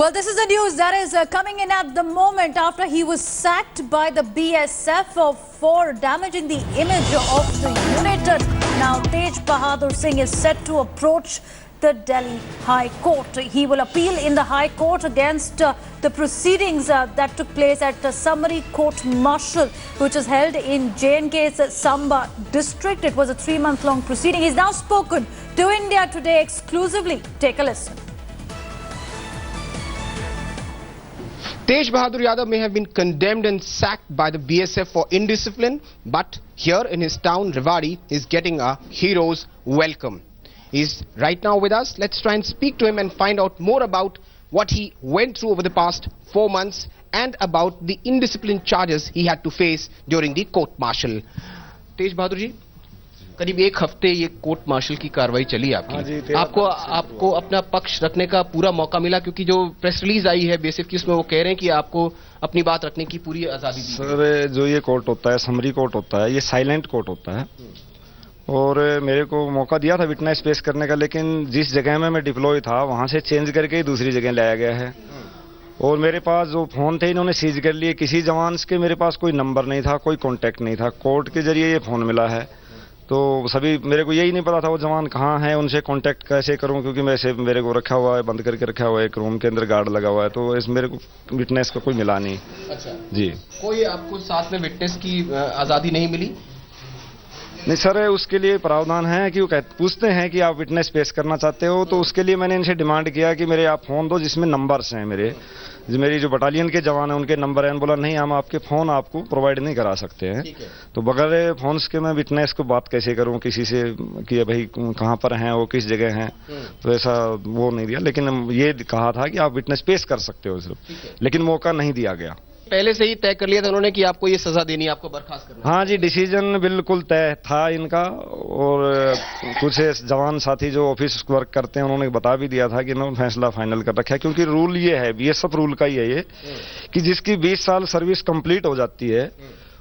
Well, this is the news that is coming in at the moment after he was sacked by the BSF for damaging the image of the unit. Now, Tej Bahadur Singh is set to approach the Delhi High Court. He will appeal in the High Court against the proceedings that took place at the summary court-martial, which was held in J&K's Samba district. It was a 3-month-long proceeding. He's now spoken to India Today exclusively. Take a listen. Tej Bahadur Yadav may have been condemned and sacked by the BSF for indiscipline, but here in his town, Rewari, he's getting a hero's welcome. He's right now with us. Let's try and speak to him and find out more about what he went through over the past 4 months and about the indiscipline charges he had to face during the court-martial. Tej Bahadur ji, करीब 1 हफ्ते ये court martial की कार्रवाई चली आपकी। आपको अपना पक्ष रखने का पूरा मौका मिला, क्योंकि जो प्रेस रिलीज आई है बेसिक की, उसमें वो कह रहे हैं कि आपको अपनी बात रखने की पूरी आजादी दी। सर, जो ये कोर्ट होता है, समरी कोर्ट होता है, ये साइलेंट कोर्ट होता है और मेरे को मौका दिया था विटनेस पेश करने का, लेकिन जिस जगह में मैं डिप्लॉय था वहां से चेंज करके ही दूसरी जगह लाया गया है। और मेरे पास जो फोन थे इन्होंने सीज कर लिए। किसी जवान के मेरे पास कोई नंबर नहीं था, कोई कॉन्टैक्ट नहीं था। कोर्ट के जरिए ये फोन मिला है, तो सभी मेरे को यही नहीं पता था वो जवान कहाँ है, उनसे कांटेक्ट कैसे करूं, क्योंकि मेरे को रखा हुआ है, बंद करके रखा हुआ है, एक रूम के अंदर गार्ड लगा हुआ है, तो इस मेरे को विटनेस का कोई मिला नहीं। अच्छा जी, कोई आपको साथ में विटनेस की आजादी नहीं मिली? नहीं सर, उसके लिए प्रावधान है कि वो पूछते हैं कि आप विटनेस पेश करना चाहते हो, तो उसके लिए मैंने इनसे डिमांड किया कि मेरे आप फोन दो जिसमें नंबर्स हैं, मेरी जो बटालियन के जवान हैं उनके नंबर हैं। बोला नहीं, हम आपके फोन आपको प्रोवाइड नहीं करा सकते हैं। तो बगैर फोन्स के मैं विटनेस को बात कैसे करूं किसी से कि भाई कहां पर हैं, वो किस जगह हैं, तो ऐसा वो नहीं दिया। लेकिन ये कहा था कि आप विटनेस पेश कर सकते हो सिर्फ, लेकिन मौका नहीं दिया गया। पहले से ही तय कर लिया था उन्होंने कि आपको ये सजा देनी है, आपको बर्खास्त करना है? हाँ जी, डिसीजन बिल्कुल तय था इनका। और कुछ जवान साथी जो ऑफिस वर्क करते हैं उन्होंने बता भी दिया था कि इन्होंने फैसला फाइनल कर रखा है, क्योंकि रूल ये है, बीएसएफ रूल का ही है ये, कि जिसकी 20 साल सर्विस कंप्लीट हो जाती है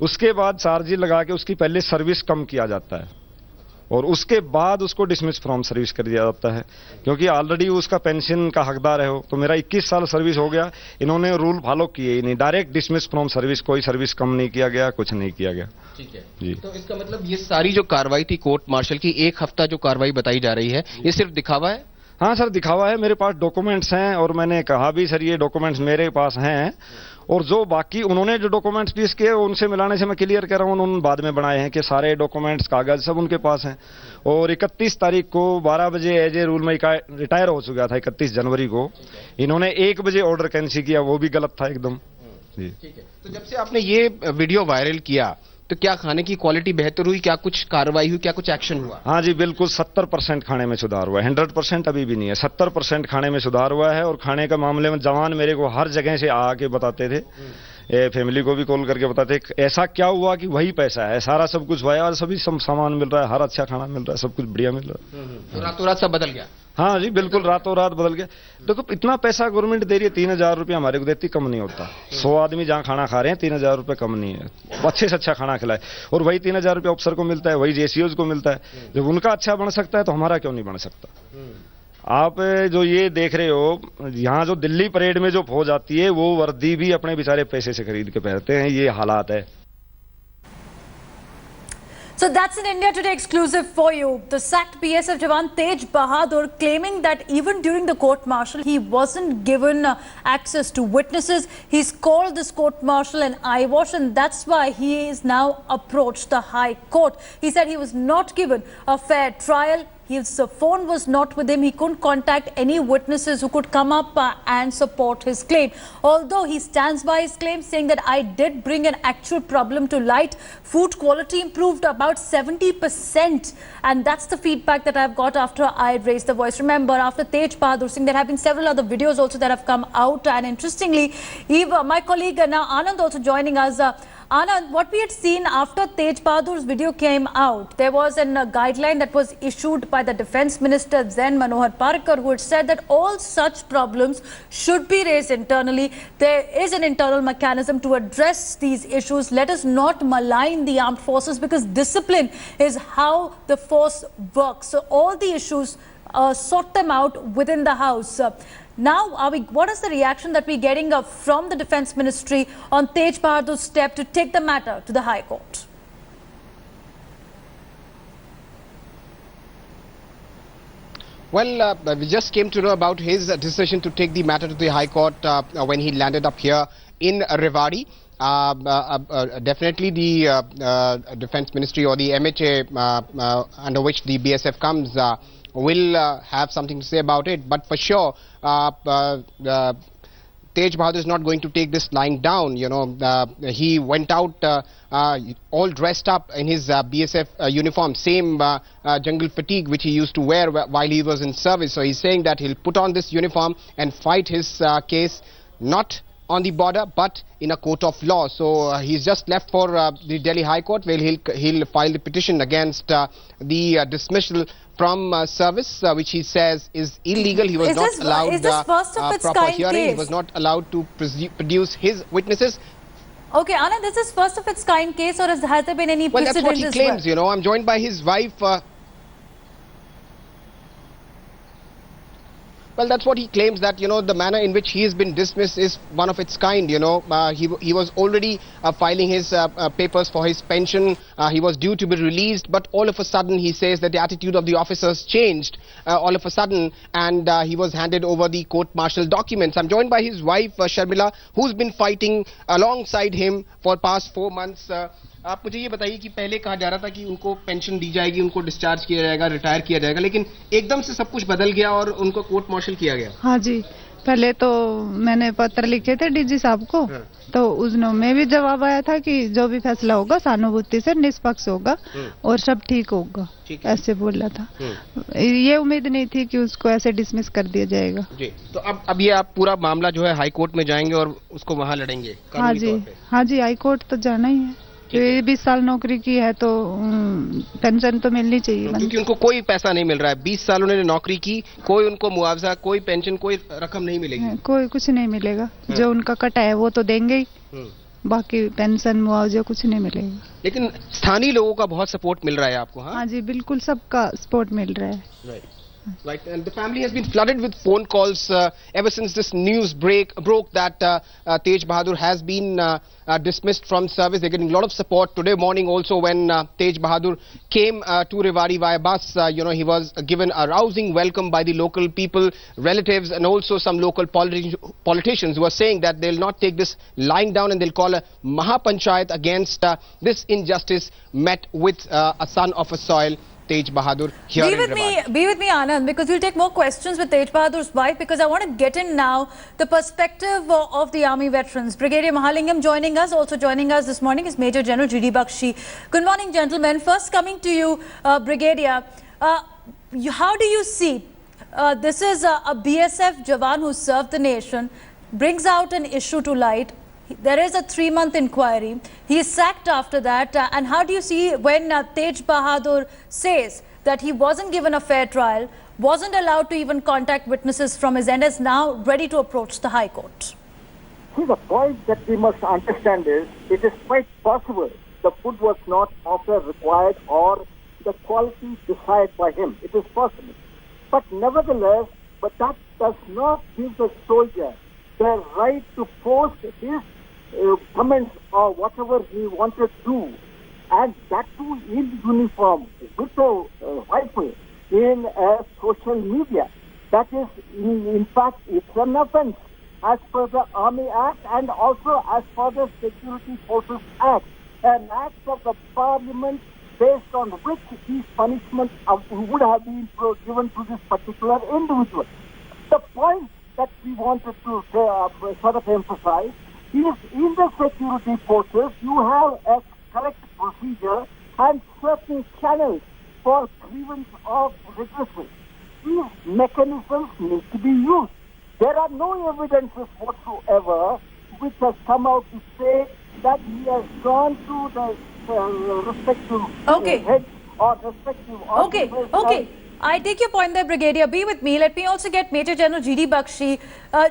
उसके बाद चार्जी लगा के उसकी पहले सर्विस कम किया जाता है और उसके बाद उसको डिसमिस फ्रॉम सर्विस कर दिया जाता है, क्योंकि ऑलरेडी उसका पेंशन का हकदार है। तो मेरा 21 साल सर्विस हो गया, इन्होंने रूल फॉलो किए ही नहीं, डायरेक्ट डिसमिस फ्रॉम सर्विस, कोई सर्विस कम नहीं किया गया, कुछ नहीं किया गया। ठीक है जी। तो इसका मतलब ये सारी जो कार्रवाई थी कोर्ट मार्शल की, 1 हफ्ता जो कार्रवाई बताई जा रही है, ये सिर्फ दिखावा है? हाँ सर, दिखावा है। मेरे पास डॉक्यूमेंट्स हैं और मैंने कहा भी सर ये डॉक्यूमेंट्स मेरे पास हैं, और जो बाकी उन्होंने जो डॉक्यूमेंट्स पेश किए उनसे मिलाने से मैं क्लियर कर रहा हूँ, उन्होंने बाद में बनाए हैं कि सारे डॉक्यूमेंट्स कागज सब उनके पास हैं। और 31 तारीख को 12 बजे एज ए रूल में रिटायर हो चुका था। 31 जनवरी को इन्होंने 1 बजे ऑर्डर कैंसिल किया, वो भी गलत था एकदम। जी, ठीक है। तो जब से आपने ये वीडियो वायरल किया तो क्या खाने की क्वालिटी बेहतर हुई, क्या कुछ कार्रवाई हुई, क्या कुछ एक्शन हुआ? हाँ जी, बिल्कुल 70% खाने में सुधार हुआ है। 100% अभी भी नहीं है, 70% खाने में सुधार हुआ है। और खाने का मामले में जवान मेरे को हर जगह से आके बताते थे, फैमिली को भी कॉल करके बताते ऐसा क्या हुआ कि वही पैसा है, सारा सब कुछ हुआ है और सभी सामान मिल रहा है, हर अच्छा खाना मिल रहा है, सब कुछ बढ़िया मिल रहा है। तो रातों रात सब बदल गया? हाँ जी, बिल्कुल रातों रात बदल गया। देखो इतना पैसा गवर्नमेंट दे रही है, 3000 रुपया हमारे को देती, कम नहीं होता। 100 आदमी जहाँ खाना खा रहे हैं, 3000 रुपये कम नहीं है। अच्छे से अच्छा खाना खिलाए, और वही 3000 रुपये अफसर को मिलता है, वही जेसीओज को मिलता है। जब उनका अच्छा बन सकता है तो हमारा क्यों नहीं बन सकता? आप जो ये देख रहे हो, यहाँ जो दिल्ली परेड में जो फौज आती है वो वर्दी भी अपने बेचारे पैसे से खरीद के पहनते हैं, ये हालात है। So that's an India Today exclusive for you. The sacked BSF Jawan Tej Bahadur claiming that even during the court-martial he wasn't given access to witnesses. He's called this court-martial an eyewash, and that's why he is now approached the High Court. He said he was not given a fair trial. His phone was not with him. He couldn't contact any witnesses who could come up and support his claim. Although he stands by his claim, saying that I did bring an actual problem to light. Food quality improved about 70%. And that's the feedback that I've got after I raised the voice. Remember, after Tej Bahadur Singh, there have been several other videos also that have come out. And interestingly, Eva, my colleague now Anand also joining us. Anand, what we had seen after Tej Bahadur's video came out, there was a guideline that was issued by the Defence Minister Zen Manohar Parrikar, who had said that all such problems should be raised internally. There is an internal mechanism to address these issues. Let us not malign the armed forces, because discipline is how the force works. So all the issues, sort them out within the house. Now, what is the reaction that we're getting from the Defence Ministry on Tej Bahadur's step to take the matter to the High Court? Well, we just came to know about his decision to take the matter to the High Court when he landed up here in Rewari. Definitely the Defence Ministry or the MHA under which the BSF comes will have something to say about it. But for sure, Tej Bahadur is not going to take this lying down. You know, he went out all dressed up in his BSF uniform, same jungle fatigue which he used to wear while he was in service. So he's saying that he'll put on this uniform and fight his case, not on the border but in a court of law. So he's just left for the Delhi High Court where he'll file the petition against the dismissal from service, which he says is illegal. He was not allowed is this first of its proper kind hearing. case? He was not allowed to produce his witnesses. Okay, Anand, this is first of its kind case, or has there been any Well, that's precedent what he as claims. well? You know, I'm joined by his wife. Well, that's what he claims, that, you know, the manner in which he has been dismissed is one of its kind. You know, he was already filing his papers for his pension. He was due to be released, but all of a sudden he says that the attitude of the officers changed all of a sudden, and he was handed over the court-martial documents. I'm joined by his wife, Sharmila, who's been fighting alongside him for past 4 months. आप मुझे ये बताइए कि पहले कहा जा रहा था कि उनको पेंशन दी जाएगी, उनको डिस्चार्ज किया जाएगा, रिटायर किया जाएगा, लेकिन एकदम से सब कुछ बदल गया और उनको कोर्ट मार्शल किया गया। हाँ जी, पहले तो मैंने पत्र लिखे थे डीजी साहब को, तो उसमें भी जवाब आया था कि जो भी फैसला होगा सहानुभूति से निष्पक्ष होगा और सब ठीक होगा, ऐसे बोला था। ये उम्मीद नहीं थी कि उसको ऐसे डिसमिस कर दिया जाएगा। जी, तो अब ये आप पूरा मामला जो है हाई कोर्ट में जाएंगे और उसको वहाँ लड़ेंगे? हाँ जी, हाँ जी, हाई कोर्ट तो जाना ही है। 20 साल नौकरी की है तो पेंशन तो मिलनी चाहिए, क्योंकि उनको कोई पैसा नहीं मिल रहा है। 20 साल उन्होंने नौकरी की, कोई उनको मुआवजा, कोई पेंशन, कोई रकम नहीं मिलेगी, कोई कुछ नहीं मिलेगा। जो उनका कटा है वो तो देंगे ही, बाकी पेंशन मुआवजा कुछ नहीं मिलेगा। लेकिन स्थानीय लोगों का बहुत सपोर्ट मिल रहा है आपको? हाँ जी, बिल्कुल सबका सपोर्ट मिल रहा है। Right, and the family has been flooded with phone calls ever since this news broke that Tej Bahadur has been dismissed from service. They're getting a lot of support today morning also when Tej Bahadur came to Rewari via bus. You know, he was given a rousing welcome by the local people, relatives, and also some local politicians who are saying that they'll not take this lying down and they'll call a Mahapanchayat against this injustice met with a son of a soil, Tej Bahadur, here in Rewari. Be with me, Anand, because we'll take more questions with Tej Bahadur's wife, because I want to get in now the perspective of the army veterans. Brigadier Mahalingam joining us. Also joining us this morning is Major General G.D. Bakshi. Good morning, gentlemen. First coming to you, Brigadier, how do you see this is a BSF Jawan who served the nation, brings out an issue to light. There is a 3-month inquiry. He is sacked after that. And how do you see when Tej Bahadur says that he wasn't given a fair trial, wasn't allowed to even contact witnesses from his end, is now ready to approach the High Court? See, the point that we must understand is, it is quite possible the food was not often required or the quality decided by him. It is possible. But nevertheless, that does not give the soldier the right to post his comments or whatever he wanted to do, and that too in uniform with a rifle in social media. That is, in fact, it's an offense as per the Army Act and also as per the Security Forces Act, an act of the Parliament based on which these punishments would have been given to this particular individual. The point that we wanted to sort of emphasize is, in the security forces, you have a correct procedure and certain channels for grievance of redressal. These mechanisms need to be used. There are no evidences whatsoever which has come out to say that he has gone to the respective heads or respective officers. Okay. I take your point there, Brigadier. Be with me. Let me also get Major General G.D. Bakshi.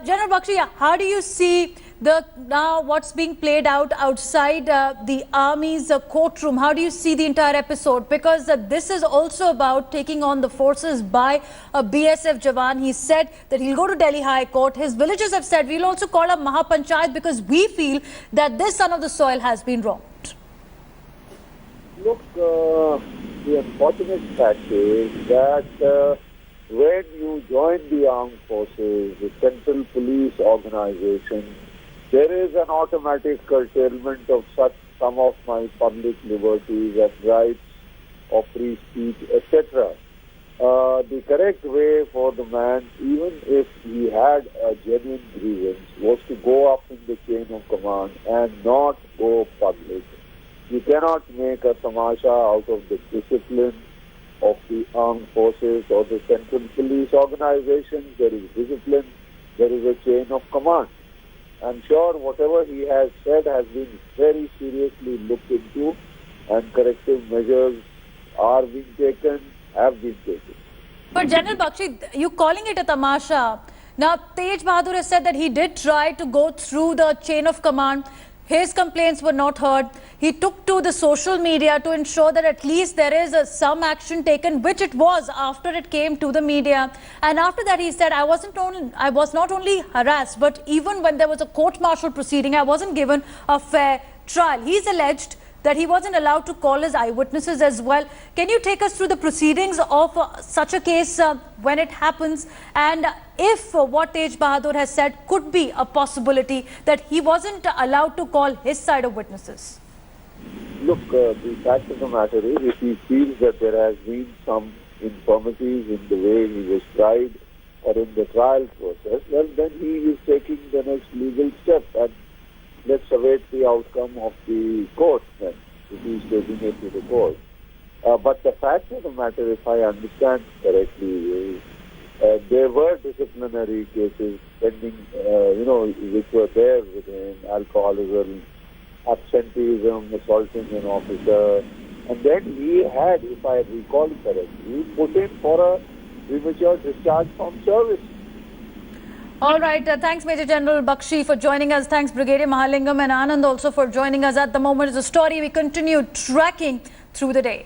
General Bakshi, how do you see now what's being played out outside the army's courtroom? How do you see the entire episode? Because this is also about taking on the forces by a BSF Jawan. He said that he'll go to Delhi High Court. His villagers have said we'll also call a Mahapanchayat because we feel that this son of the soil has been wronged. Look, the unfortunate fact is that when you join the armed forces, the central police organization, there is an automatic curtailment of some of my public liberties and rights of free speech, etc. The correct way for the man, even if he had a genuine grievance, was to go up in the chain of command and not go public. You cannot make a tamasha out of the discipline of the armed forces or the central police organizations. There is discipline, there is a chain of command. I'm sure whatever he has said has been very seriously looked into and corrective measures are being taken, have been taken. But General Bakshi, you calling it a tamasha. Now, Tej Bahadur has said that he did try to go through the chain of command. His complaints were not heard. He took to the social media to ensure that at least there is some action taken, which it was after it came to the media. And after that, he said, I was not only harassed, but even when there was a court-martial proceeding, I wasn't given a fair trial. He's alleged that he wasn't allowed to call his eyewitnesses as well. Can you take us through the proceedings of such a case when it happens, and if what Tej Bahadur has said could be a possibility that he wasn't allowed to call his side of witnesses? Look, the fact of the matter is, if he feels that there has been some infirmities in the way he was tried or in the trial process, well, then he is taking the next legal step, and let's await the outcome of the court then, if he is taking it to the court. But the fact of the matter, if I understand correctly, is there were disciplinary cases pending, which were there with him, alcoholism, absenteeism, assaulting an officer, and then he had, if I recall correctly, put in for a premature discharge from service. All right. Thanks, Major General Bakshi, for joining us. Thanks, Brigadier Mahalingam and Anand also for joining us. At the moment, is a story we continue tracking through the day.